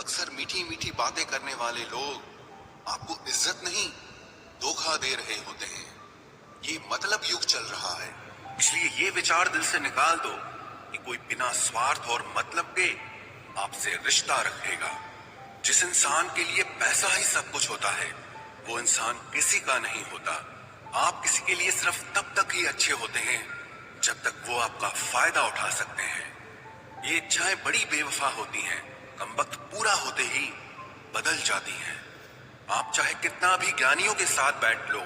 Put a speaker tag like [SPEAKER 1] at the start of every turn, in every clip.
[SPEAKER 1] अक्सर मीठी मीठी बातें करने वाले लोग आपको इज्जत नहीं, धोखा दे रहे होते हैं। ये मतलब युग चल रहा है, इसलिए ये विचार दिल से निकाल दो कि कोई बिना स्वार्थ और मतलब के आपसे रिश्ता रखेगा। जिस इंसान के लिए पैसा ही सब कुछ होता है, वो इंसान किसी का नहीं होता। आप किसी के लिए सिर्फ तब तक ही अच्छे होते हैं जब तक वो आपका फायदा उठा सकते हैं। ये इच्छाएं बड़ी बेवफा होती हैं, कमबख्त पूरा होते ही बदल जाती हैं। आप चाहे कितना भी ज्ञानियों के साथ बैठ लो,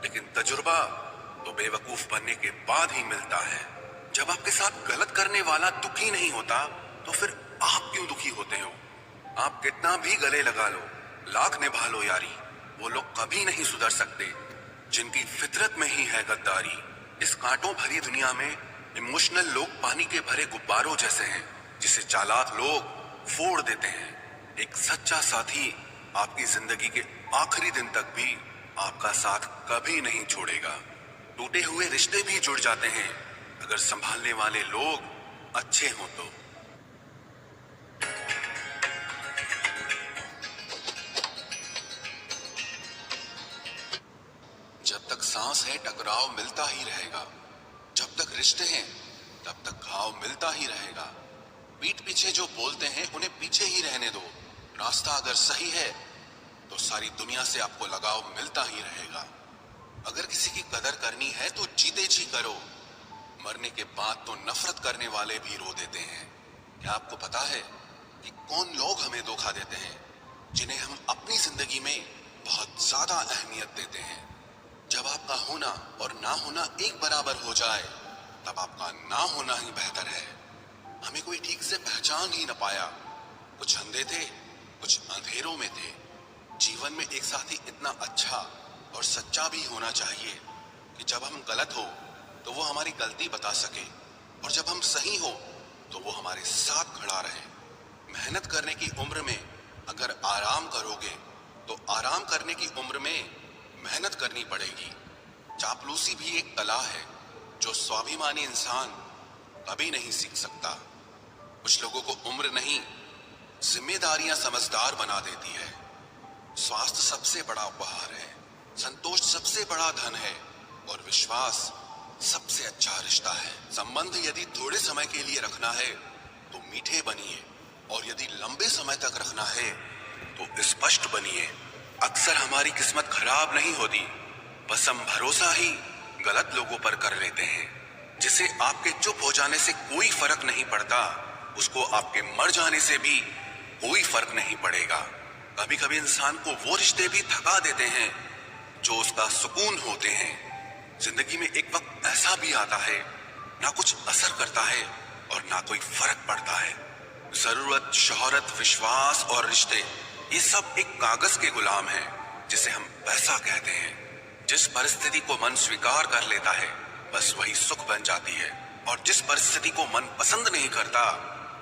[SPEAKER 1] लेकिन तजुर्बा तो बेवकूफ बनने के बाद ही मिलता है। जब आपके साथ गलत करने वाला दुखी नहीं होता, तो फिर आप क्यों दुखी होते हो? आप कितना भी गले लगा लो, लाख निभा लो यारी, वो लोग कभी नहीं सुधर सकते जिनकी फितरत में ही है गद्दारी। इस कांटों भरी दुनिया में इमोशनल लोग पानी के भरे गुब्बारों जैसे हैं, जिसे चालाक लोग फोड़ देते हैं। एक सच्चा साथी आपकी जिंदगी के आखिरी दिन तक भी आपका साथ कभी नहीं छोड़ेगा। टूटे हुए रिश्ते भी जुड़ जाते हैं अगर संभालने वाले लोग अच्छे हों तो। जब तक सांस है टकराव मिलता ही रहेगा, जब तक रिश्ते हैं तब तक घाव मिलता ही रहेगा। पीठ पीछे जो बोलते हैं उन्हें पीछे ही रहने दो। रास्ता अगर सही है तो सारी दुनिया से आपको लगाव मिलता ही रहेगा। अगर किसी की कदर करनी है तो जीते जी करो, मरने के बाद तो नफरत करने वाले भी रो देते हैं। क्या आपको पता है कि कौन लोग हमें धोखा देते हैं, जिन्हें हम अपनी जिंदगी में बहुत ज्यादा अहमियत देते हैं? जब आपका होना और ना होना एक बराबर हो जाए, तब आपका ना होना ही बेहतर है। हमें कोई ठीक से पहचान ही न पाया, कुछ अंधे थे, कुछ अंधेरों में थे। जीवन में एक साथी इतना अच्छा और सच्चा भी होना चाहिए कि जब हम गलत हो तो वो हमारी गलती बता सके, और जब हम सही हो तो वो हमारे साथ खड़ा रहे। मेहनत करने की उम्र में अगर आराम करोगे तो आराम करने की उम्र में मेहनत करनी पड़ेगी। चापलूसी भी एक कला है जो स्वाभिमानी इंसान कभी नहीं सीख सकता। कुछ लोगों को उम्र नहीं, जिम्मेदारियां समझदार बना देती है। स्वास्थ्य सबसे बड़ा उपहार है, संतोष सबसे बड़ा धन है, और विश्वास सबसे अच्छा रिश्ता है। संबंध यदि थोड़े समय के लिए रखना है तो मीठे बनिए, और यदि लंबे समय तक रखना है तो स्पष्ट बनिए। अक्सर हमारी किस्मत खराब नहीं होती, बस हम भरोसा ही गलत लोगों पर कर लेते हैं। जिसे आपके चुप हो जाने से कोई फर्क नहीं पड़ता, उसको आपके मर जाने से भी कोई फर्क नहीं पड़ेगा। कभी कभी इंसान को वो रिश्ते भी थका देते हैं जो उसका सुकून होते हैं। जिंदगी में एक वक्त ऐसा भी आता है, ना कुछ असर करता है और ना कोई फर्क पड़ता है। जरूरत, शोहरत, विश्वास और रिश्ते, ये सब एक कागज के गुलाम हैं जिसे हम पैसा कहते हैं। जिस परिस्थिति को मन स्वीकार कर लेता है बस वही सुख बन जाती है, और जिस परिस्थिति को मन पसंद नहीं करता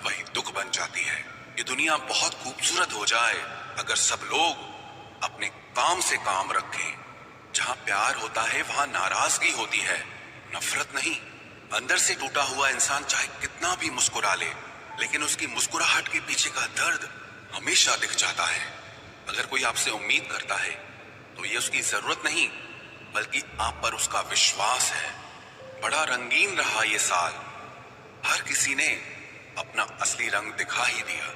[SPEAKER 1] वही दुख बन जाती है। ये दुनिया बहुत खूबसूरत हो जाए अगर सब लोग अपने काम से काम रखें। जहां प्यार होता है वहां नाराजगी होती है, नफरत नहीं। अंदर से टूटा हुआ इंसान चाहे कितना भी मुस्कुरा ले, लेकिन उसकी मुस्कुराहट के पीछे का दर्द हमेशा दिख जाता है। अगर कोई आपसे उम्मीद करता है तो ये उसकी जरूरत नहीं, बल्कि आप पर उसका विश्वास है। बड़ा रंगीन रहा ये साल, हर किसी ने अपना असली रंग दिखा ही दिया।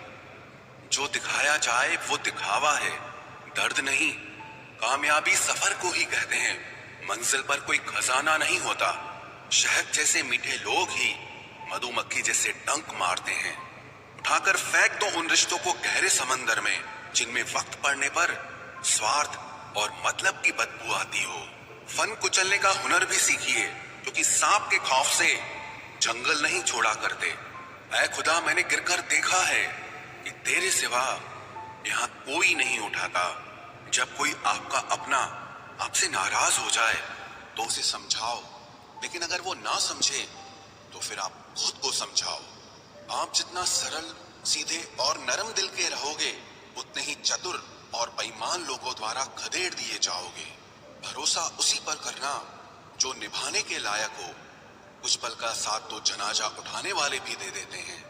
[SPEAKER 1] जो दिखाया जाए वो दिखावा है, दर्द नहीं। कामयाबी सफर को ही कहते हैं, मंजिल पर कोई खजाना नहीं होता। शहद जैसे मीठे लोग ही मधुमक्खी जैसे डंक मारते हैं। उठाकर फेंक दो उन रिश्तों को गहरे समंदर में, जिनमें वक्त पड़ने पर स्वार्थ और मतलब की बदबू आती हो। फन कुचलने का हुनर भी सीखिए, क्योंकि सांप के खौफ से जंगल नहीं छोड़ा करते। ऐ खुदा, मैंने गिरकर देखा है कि तेरे सिवा यहाँ कोई नहीं उठाता। जब कोई आपका अपना आपसे नाराज हो जाए तो उसे समझाओ, लेकिन अगर वो ना समझे तो फिर आप खुद को समझाओ। आप जितना सरल, सीधे और नरम दिल के रहोगे, उतने ही चतुर और बेईमान लोगों द्वारा खदेड़ दिए जाओगे। भरोसा उसी पर करना जो निभाने के लायक हो। कुछ पल का साथ तो जनाजा उठाने वाले भी दे देते हैं।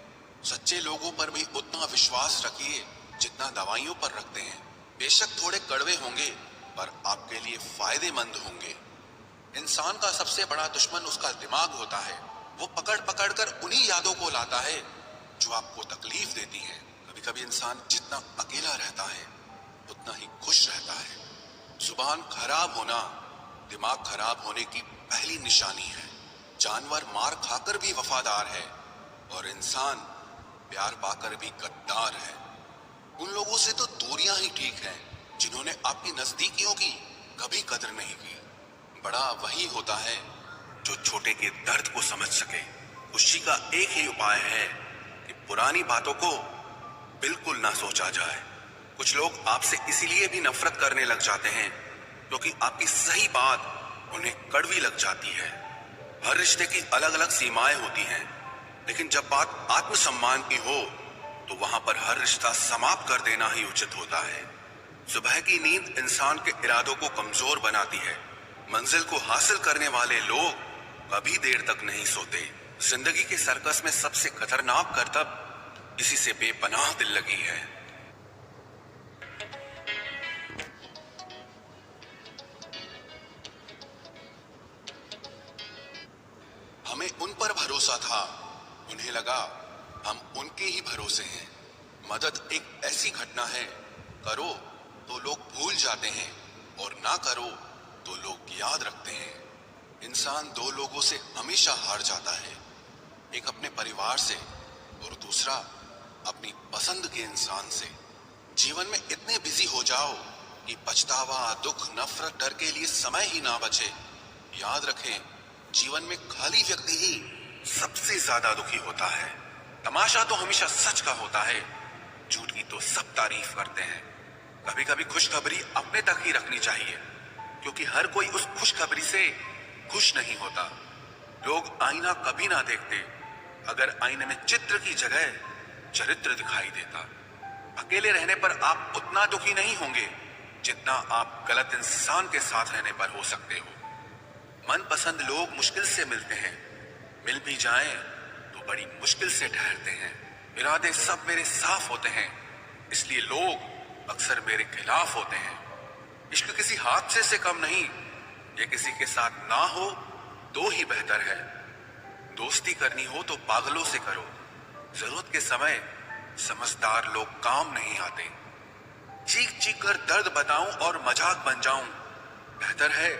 [SPEAKER 1] सच्चे लोगों पर भी उतना विश्वास रखिए जितना दवाइयों पर रखते हैं। बेशक थोड़े कड़वे होंगे पर आपके लिए फायदेमंद होंगे। इंसान का सबसे बड़ा दुश्मन उसका दिमाग होता है। वो पकड़ पकड़ कर उन्हीं यादों को लाता है जो आपको तकलीफ देती हैं। कभी कभी इंसान जितना अकेला रहता है उतना ही खुश रहता है। जुबान खराब होना दिमाग खराब होने की पहली निशानी है। जानवर मार खाकर भी वफादार है और इंसान प्यार पाकर भी गद्दार है। उन लोगों से तो दूरियां ही ठीक हैं जिन्होंने आपकी नजदीकियों की कभी कदर नहीं की। बड़ा वही होता है जो छोटे के दर्द को समझ सके। खुशी का एक ही उपाय है कि पुरानी बातों को बिल्कुल ना सोचा जाए। कुछ लोग आपसे इसीलिए भी नफरत करने लग जाते हैं क्योंकि आपकी सही बात उन्हें कड़वी लग जाती है। हर रिश्ते की अलग अलग सीमाएं होती हैं, लेकिन जब बात आत्मसम्मान की हो तो वहां पर हर रिश्ता समाप्त कर देना ही उचित होता है। सुबह की नींद इंसान के इरादों को कमजोर बनाती है। मंजिल को हासिल करने वाले लोग कभी देर तक नहीं सोते। जिंदगी के सर्कस में सबसे खतरनाक करतब किसी से बेपनाह दिल लगी है। हमें उन पर भरोसा था, उन्हें लगा हम उनके ही भरोसे हैं। मदद एक ऐसी घटना है, करो तो लोग भूल जाते हैं और ना करो तो लोग याद रखते हैं। इंसान दो लोगों से हमेशा हार जाता है, एक अपने परिवार से और दूसरा अपनी पसंद के इंसान से। जीवन में इतने बिजी हो जाओ कि पछतावा, दुख, नफरत, डर के लिए समय ही ना बचे। याद रखें, जीवन में खाली व्यक्ति ही सबसे ज्यादा दुखी होता है। तमाशा तो हमेशा सच का होता है, झूठ की तो सब तारीफ करते हैं। कभी कभी खुशखबरी अपने तक ही रखनी चाहिए क्योंकि हर कोई उस खुशखबरी से खुश नहीं होता। लोग आईना कभी ना देखते अगर आईने में चित्र की जगह चरित्र दिखाई देता। अकेले रहने पर आप उतना दुखी नहीं होंगे जितना आप गलत इंसान के साथ रहने पर हो सकते हो। मनपसंद लोग मुश्किल से मिलते हैं, मिल भी जाएं तो बड़ी मुश्किल से ठहरते हैं। इरादे सब मेरे साफ होते हैं, इसलिए लोग अक्सर मेरे खिलाफ होते हैं। इश्क किसी हादसे से कम नहीं, ये किसी के साथ ना हो तो ही बेहतर है। दोस्ती करनी हो तो पागलों से करो, जरूरत के समय समझदार लोग काम नहीं आते। चीख चीख कर दर्द बताऊं और मजाक बन जाऊं, बेहतर है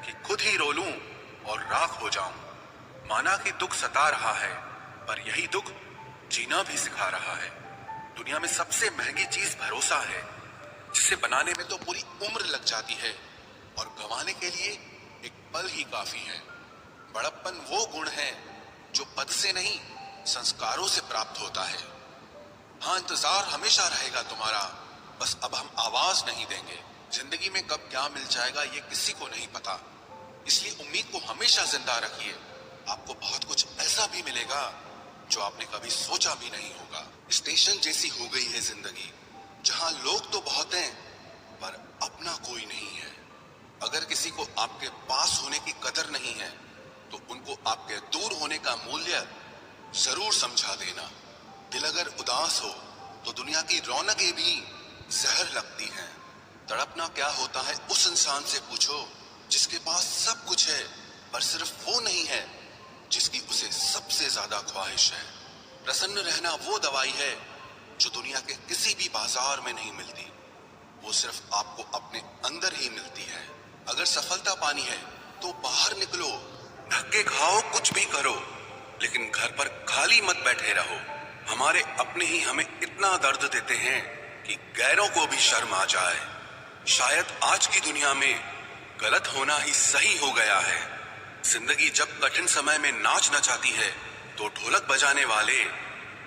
[SPEAKER 1] कि खुद ही रो लूं और राख हो जाऊं। माना कि दुख सता रहा है, पर यही दुख जीना भी सिखा रहा है। दुनिया में सबसे महंगी चीज भरोसा है, जिसे बनाने में तो पूरी उम्र लग जाती है और गंवाने के लिए एक पल ही काफी है। बड़प्पन वो गुण है जो पद से नहीं संस्कारों से प्राप्त होता है। हाँ, इंतजार हमेशा रहेगा तुम्हारा, बस अब हम आवाज नहीं देंगे। जिंदगी में कब क्या मिल जाएगा ये किसी को नहीं पता, इसलिए उम्मीद को हमेशा जिंदा रखिए। आपको बहुत कुछ ऐसा भी मिलेगा जो आपने कभी सोचा भी नहीं होगा। स्टेशन जैसी हो गई है जिंदगी, जहां लोग तो बहुत हैं पर अपना कोई नहीं है। अगर किसी को आपके पास होने की कदर नहीं है तो उनको आपके दूर होने का मूल्य जरूर समझा देना। दिल अगर उदास हो तो दुनिया की रौनकें भी जहर लगती हैं। तड़पना क्या होता है उस इंसान से पूछो जिसके पास सब कुछ है पर सिर्फ वो नहीं है जिसकी उसे सबसे ज्यादा ख्वाहिश है। प्रसन्न रहना वो दवाई है जो दुनिया के किसी भी बाजार में नहीं मिलती, वो सिर्फ आपको अपने अंदर ही मिलती है। अगर सफलता पानी है तो बाहर निकलो, धक्के खाओ, कुछ भी करो, लेकिन घर पर खाली मत बैठे रहो। हमारे अपने ही हमें इतना दर्द देते हैं कि गैरों को भी शर्म आ जाए। शायद आज की दुनिया में गलत होना ही सही हो गया है। जिंदगी जब कठिन समय में नाच नचाती है तो ढोलक बजाने वाले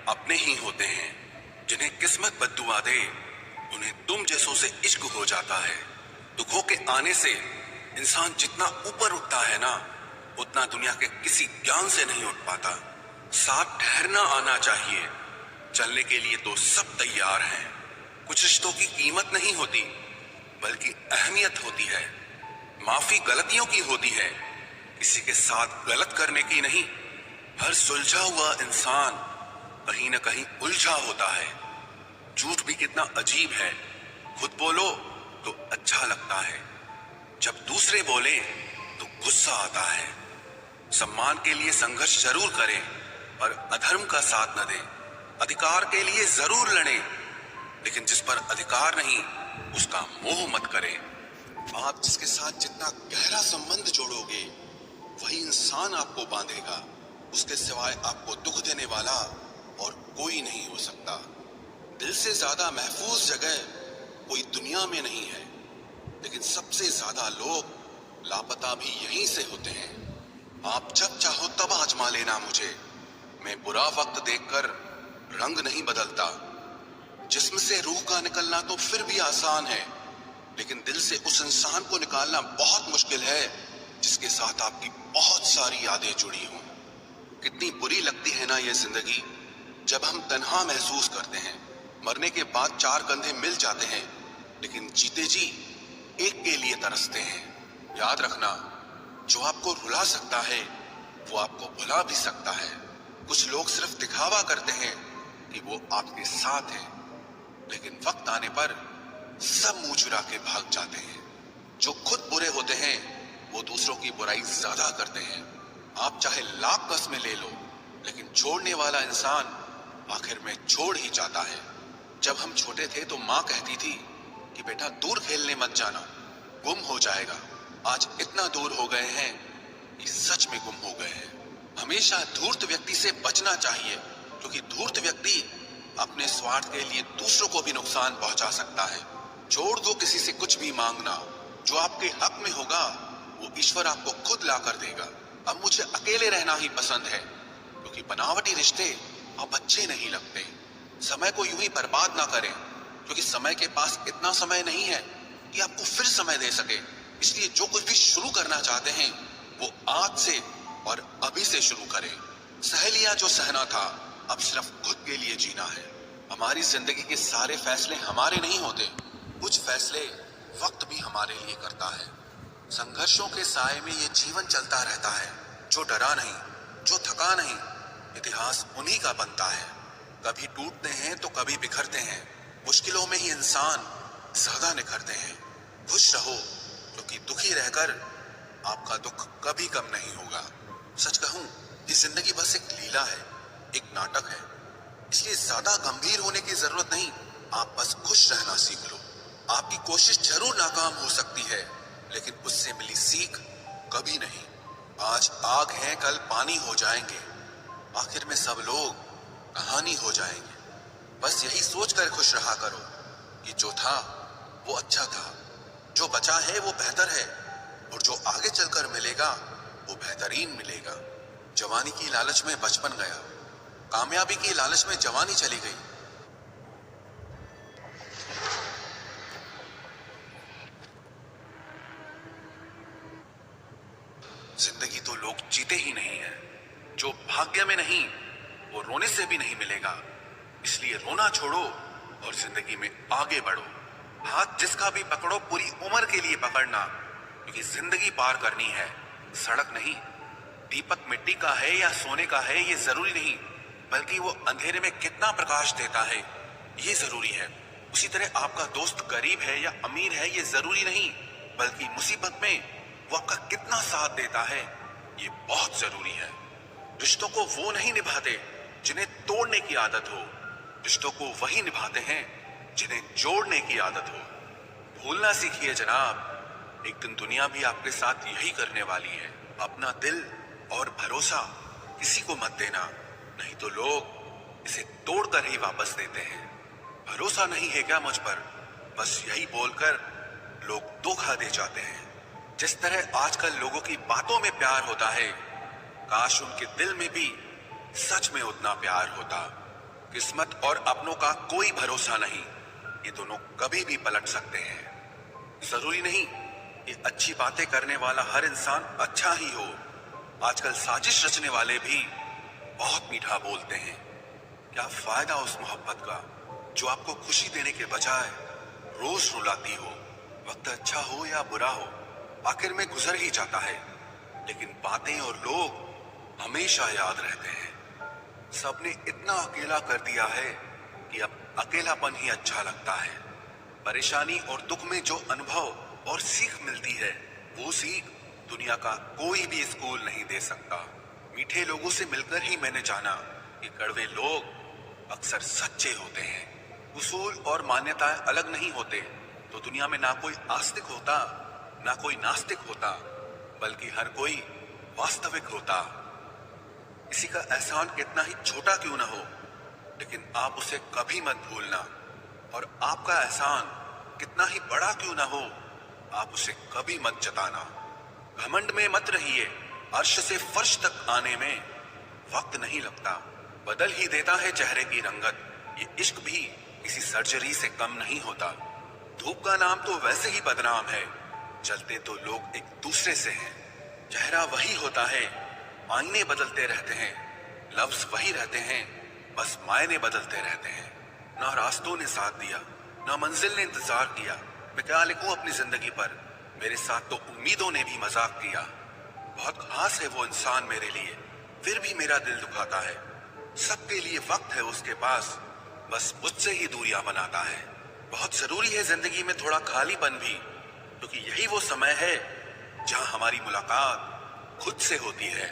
[SPEAKER 1] अपने ही होते हैं। जिन्हें किस्मत बद्दुआ दे उन्हें तुम जैसों से इश्क हो जाता है। दुखों के आने से इंसान जितना ऊपर उठता है ना, उतना दुनिया के किसी ज्ञान से नहीं उठ पाता। साथ ठहरना आना चाहिए, चलने के लिए तो सब तैयार हैं। कुछ रिश्तों की कीमत नहीं होती बल्कि अहमियत होती है। माफी गलतियों की होती है, किसी के साथ गलत करने की नहीं। हर सुलझा हुआ इंसान कहीं न कहीं उलझा होता है। झूठ भी कितना अजीब है। खुद बोलो तो अच्छा लगता है, जब दूसरे बोले तो गुस्सा आता है। सम्मान के लिए संघर्ष जरूर करें, पर अधर्म का साथ न दें। अधिकार के लिए जरूर लड़ें, लेकिन जिस पर अधिकार नहीं उसका मोह मत करें। आप जिसके साथ जितना गहरा संबंध जोड़ोगे वही इंसान आपको बांधेगा। उसके सिवाय आपको दुख देने वाला और कोई नहीं हो सकता। दिल से ज्यादा महफूज जगह कोई दुनिया में नहीं है, लेकिन सबसे ज्यादा लोग लापता भी यहीं से होते हैं। आप जब चाहो तब आजमा लेना मुझे, मैं बुरा वक्त देखकर रंग नहीं बदलता। जिस्म से रूह का निकलना तो फिर भी आसान है, लेकिन दिल से उस इंसान को निकालना बहुत मुश्किल है जिसके साथ आपकी बहुत सारी यादें जुड़ी हों। कितनी बुरी लगती है ना ये जिंदगी, जब हम तन्हा महसूस करते हैं। मरने के बाद चार कंधे मिल जाते हैं, लेकिन जीते जी एक के लिए तरसते हैं। याद रखना, जो आपको रुला सकता है वो आपको भुला भी सकता है। कुछ लोग सिर्फ दिखावा करते हैं कि वो आपके साथ हैं, लेकिन वक्त आने पर सब मुंह चुरा के भाग जाते हैं। जो खुद बुरे होते हैं वो दूसरों की बुराई ज्यादा करते हैं। आप चाहे लाख कस्में ले लो, लेकिन छोड़ने वाला इंसान आखिर में छोड़ ही जाता है। जब हम छोटे थे तो माँ कहती थी कि बेटा दूर खेलने मत जाना, गुम हो जाएगा। आज इतना दूर हो गए हैं कि सच में गुम हो गए हैं। हमेशा धूर्त व्यक्ति से बचना चाहिए, क्योंकि धूर्त व्यक्ति अपने स्वार्थ के लिए दूसरों को भी नुकसान पहुंचा सकता है। छोड़ दो किसी से कुछ भी मांगना, जो आपके हक में होगा वो ईश्वर आपको खुद ला कर देगा। अब मुझे अकेले रहना ही पसंद है, क्योंकि बनावटी रिश्ते अब अच्छे नहीं लगते। समय को यूं ही बर्बाद ना करें, क्योंकि समय के पास इतना समय नहीं है कि आपको फिर समय दे सके। इसलिए जो कुछ भी शुरू करना चाहते हैं वो आज से और अभी से शुरू करें। सह लिया जो सहना था, अब सिर्फ खुद के लिए जीना है। हमारी जिंदगी के सारे फैसले हमारे नहीं होते, कुछ फैसले वक्त भी हमारे लिए करता है। संघर्षों के साए में ये जीवन चलता रहता है। जो डरा नहीं, जो थका नहीं, इतिहास उन्हीं का बनता है। कभी टूटते हैं तो कभी बिखरते हैं। मुश्किलों में ही इंसान ज्यादा निखरते हैं। खुश रहो, क्योंकि दुखी रहकर आपका दुख कभी कम नहीं होगा। सच कहूं, ये जिंदगी बस एक लीला है, एक नाटक है। इसलिए ज्यादा गंभीर होने की जरूरत नहीं, आप बस खुश रहना सीख लो। आपकी कोशिश जरूर नाकाम हो सकती है, लेकिन उससे मिली सीख कभी नहीं। आज आग है, कल पानी हो जाएंगे, आखिर में सब लोग कहानी हो जाएंगे। बस यही सोचकर खुश रहा करो कि जो था वो अच्छा था, जो बचा है वो बेहतर है, और जो आगे चलकर मिलेगा वो बेहतरीन मिलेगा। जवानी की लालच में बचपन गया, कामयाबी की लालच में जवानी चली गई। जिंदगी तो लोग जीते ही नहीं है। जो भाग्य में नहीं वो रोने से भी नहीं मिलेगा। इसलिए रोना छोड़ो और जिंदगी में आगे बढ़ो। हाथ जिसका भी पकड़ो पूरी उम्र के लिए पकड़ना, क्योंकि जिंदगी पार करनी है, सड़क नहीं। दीपक मिट्टी का है या सोने का है ये जरूरी नहीं, बल्कि वो अंधेरे में कितना प्रकाश देता है ये जरूरी है। उसी तरह आपका दोस्त गरीब है या अमीर है ये जरूरी नहीं, बल्कि मुसीबत में वो आपका कितना साथ देता है ये बहुत जरूरी है। रिश्तों को वो नहीं निभाते जिन्हें तोड़ने की आदत हो, रिश्तों को वही निभाते हैं जिन्हें जोड़ने की आदत हो। भूलना सीखिए जनाब, एक दिन दुनिया भी आपके साथ यही करने वाली है। अपना दिल और भरोसा किसी को मत देना, नहीं तो लोग इसे तोड़कर ही वापस देते हैं। भरोसा नहीं है क्या मुझ पर, बस यही बोलकर लोग धोखा दे जाते हैं। जिस तरह आजकल लोगों की बातों में प्यार होता है, काश उनके दिल में भी सच में उतना प्यार होता। किस्मत और अपनों का कोई भरोसा नहीं, ये दोनों कभी भी पलट सकते हैं। जरूरी नहीं कि अच्छी बातें करने वाला हर इंसान अच्छा ही हो। आजकल साजिश रचने वाले भी बहुत मीठा बोलते हैं। क्या फायदा उस मोहब्बत का जो आपको खुशी देने के बजाय रोज रुलाती हो। वक्त अच्छा हो या बुरा हो, आखिर में गुजर ही जाता है, लेकिन बातें और लोग हमेशा याद रहते हैं। सबने इतना अकेला कर दिया है कि अब अकेलापन ही अच्छा लगता है। परेशानी और दुख में जो अनुभव और सीख मिलती है, वो सीख दुनिया का कोई भी स्कूल नहीं दे सकता। मीठे लोगों से मिलकर ही मैंने जाना कि कड़वे लोग अक्सर सच्चे होते हैं। उसूल और मान्यताएं अलग नहीं होते तो दुनिया में ना कोई आस्तिक होता, ना कोई नास्तिक होता, बल्कि हर कोई वास्तविक होता। किसी का एहसान कितना ही छोटा क्यों ना हो, लेकिन आप उसे कभी मत भूलना। और आपका एहसान कितना ही बड़ा क्यों ना हो, आप उसे कभी मत जताना। घमंड में मत रहिए, अर्श से फर्श तक आने में वक्त नहीं लगता, बदल ही देता है चेहरे की रंगत। ये इश्क भी किसी सर्जरी से कम नहीं होता। धूप का नाम तो वैसे ही बदनाम है, जलते तो लोग एक दूसरे से हैं। चेहरा वही होता है, आईने बदलते रहते हैं, लफ्ज वही रहते हैं, बस मायने बदलते रहते हैं। ना रास्तों ने साथ दिया, ना मंजिल ने इंतजार किया। मैं क्या लिखूं अपनी जिंदगी पर, मेरे साथ तो उम्मीदों ने भी मजाक किया। बहुत खास है वो इंसान मेरे लिए, फिर भी मेरा दिल दुखाता है। सबके लिए वक्त है उसके पास, बस मुझसे ही दूरियां बनाता है। बहुत जरूरी है जिंदगी में थोड़ा खालीपन भी, क्योंकि यही वो समय है जहां हमारी मुलाकात खुद से होती है।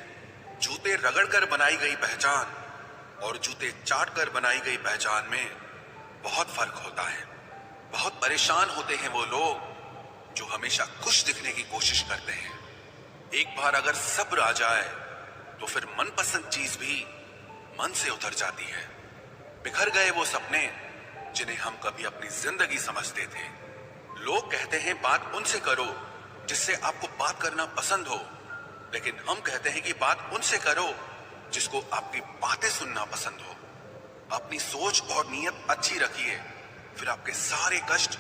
[SPEAKER 1] जूते रगड़ कर बनाई गई पहचान और जूते चाट कर बनाई गई पहचान में बहुत फर्क होता है। बहुत परेशान होते हैं वो लोग जो हमेशा खुश दिखने की कोशिश करते हैं। एक बार अगर सब्र आ जाए तो फिर मनपसंद चीज भी मन से उतर जाती है। बिखर गए वो सपने जिन्हें हम कभी अपनी जिंदगी समझते थे। लोग कहते हैं बात उनसे करो जिससे आपको बात करना पसंद हो, लेकिन हम कहते हैं कि बात उनसे करो जिसको आपकी बातें सुनना पसंद हो। अपनी सोच और नीयत अच्छी रखिए, फिर आपके सारे कष्ट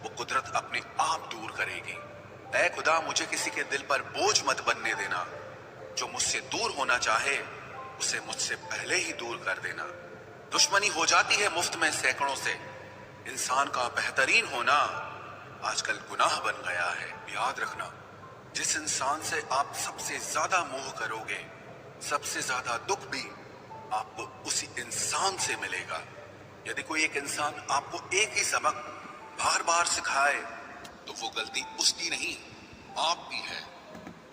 [SPEAKER 1] वो कुदरत अपने आप दूर करेगी। ऐ खुदा, मुझे किसी के दिल पर बोझ मत बनने देना। जो मुझसे दूर होना चाहे उसे मुझसे पहले ही दूर कर देना। दुश्मनी हो जाती है मुफ्त में सैकड़ों से, इंसान का बेहतरीन होना आजकल गुनाह बन गया है। याद रखना, जिस इंसान से आप सबसे ज्यादा मोह करोगे, सबसे ज्यादा दुख भी आपको उसी इंसान से मिलेगा। यदि कोई एक इंसान आपको एक ही सबक बार बार सिखाए तो वो गलती उसकी नहीं, आप भी है।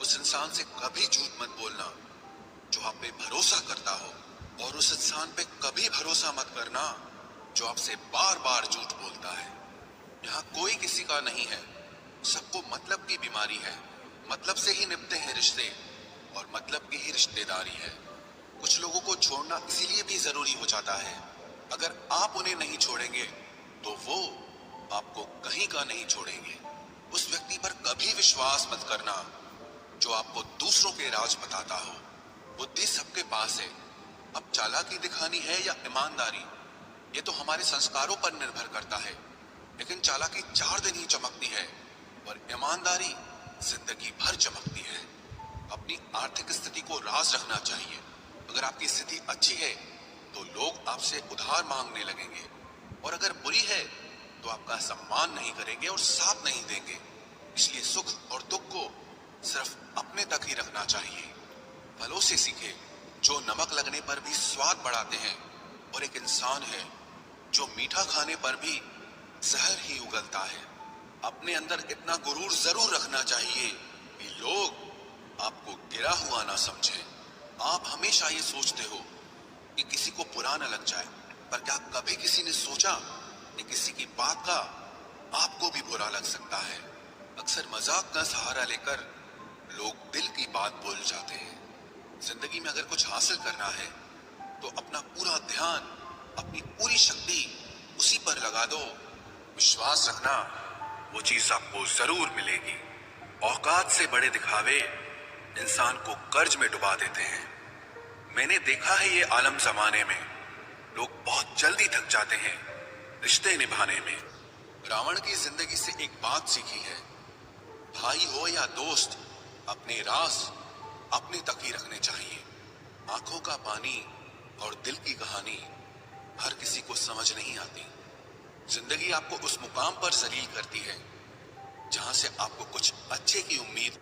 [SPEAKER 1] उस इंसान से कभी झूठ मत बोलना जो आप पे भरोसा करता हो, और उस इंसान पे कभी भरोसा मत करना जो आपसे बार बार झूठ बोलता है। यहाँ कोई किसी का नहीं है, सबको मतलब की बीमारी है। मतलब से ही निभते हैं रिश्ते और मतलब की ही रिश्तेदारी है। कुछ लोगों को छोड़ना इसीलिए भी जरूरी हो जाता है, अगर आप उन्हें नहीं छोड़ेंगे तो वो आपको कहीं का नहीं छोड़ेंगे। उस व्यक्ति पर कभी विश्वास मत करना जो आपको दूसरों के राज बताता हो। बुद्धि सबके पास है, अब चालाकी दिखानी है या ईमानदारी, ये तो हमारे संस्कारों पर निर्भर करता है। लेकिन चालाकी 4 दिन ही चमकती है और ईमानदारी जिंदगी भर चमकती है। अपनी आर्थिक स्थिति को राज रखना चाहिए। अगर आपकी स्थिति अच्छी है तो लोग आपसे उधार मांगने लगेंगे, और अगर बुरी है तो आपका सम्मान नहीं करेंगे और साथ नहीं देंगे। इसलिए सुख और दुख को सिर्फ अपने तक ही रखना चाहिए। फलों से सीखे जो नमक लगने पर भी स्वाद बढ़ाते हैं, और एक इंसान है जो मीठा खाने पर भी जहर ही उगलता है। अपने अंदर इतना गुरूर जरूर रखना चाहिए कि लोग आपको गिरा हुआ ना समझें। आप हमेशा ये सोचते हो कि किसी को बुरा न लग जाए, पर क्या कभी किसी ने सोचा कि किसी की बात का आपको भी बुरा लग सकता है? अक्सर मजाक का सहारा लेकर लोग दिल की बात बोल जाते हैं। जिंदगी में अगर कुछ हासिल करना है तो अपना पूरा ध्यान, अपनी पूरी शक्ति उसी पर लगा दो। विश्वास रखना, वो चीज आपको जरूर मिलेगी। औकात से बड़े दिखावे इंसान को कर्ज में डुबा देते हैं। मैंने देखा है ये आलम जमाने में लोग बहुत जल्दी थक जाते हैं रिश्ते निभाने में। रावण की जिंदगी से एक बात सीखी है, भाई हो या दोस्त, अपने राज अपने तक ही रखने चाहिए। आंखों का पानी और दिल की कहानी हर किसी को समझ नहीं आती। जिंदगी आपको उस मुकाम पर जलील करती है जहां से आपको कुछ अच्छे की उम्मीद